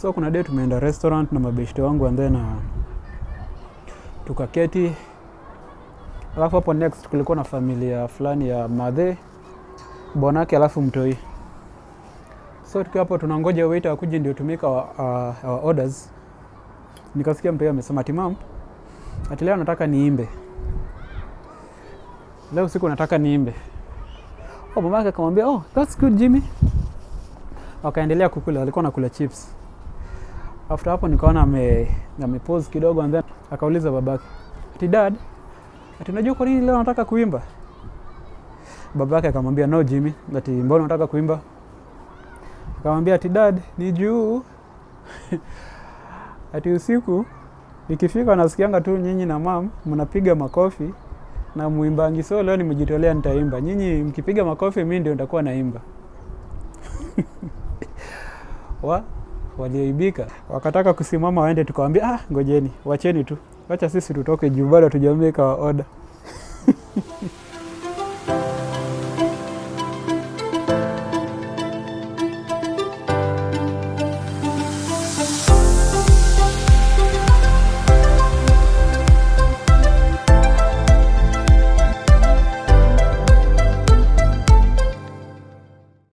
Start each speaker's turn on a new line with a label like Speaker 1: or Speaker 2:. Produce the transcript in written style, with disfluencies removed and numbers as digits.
Speaker 1: So kuna day tumeenda restaurant na mabeshte wangu and then tukaketi. Alafu hapo next kulikuwa na familia fulani ya madhe, bonake alafu mtoi. So tukiwa hapo tunangoja waiter akuje ndio tumika our orders. Nikasikia mtoi amesema ati mam, ati leo nataka niimbe. Leo siku nataka niimbe. Mamake akamwambia, "Oh, that's good Jimmy." Wakaendelea kukula, alikuwa anakula chips. After hapo nikaona amepause kidogo and then akauliza babake, "Ati dad, ati unajua kwa nini leo nataka kuimba?" Babake akamwambia, "No Jimmy, ati mbona unataka kuimba?" Akamwambia, "Ati dad, ni juu ati usiku nikifika nasikianga tu nyinyi na mam mnapiga makofi na muimbangi, so leo nimejitolea nitaimba. Nyinyi mkipiga makofi mimi ndio nitakuwa naimba." Walioibika wakataka kusimama waende, tukamwambia ngojeni, wacheni tu, wacha sisi tutoke juu bado hatujameka order.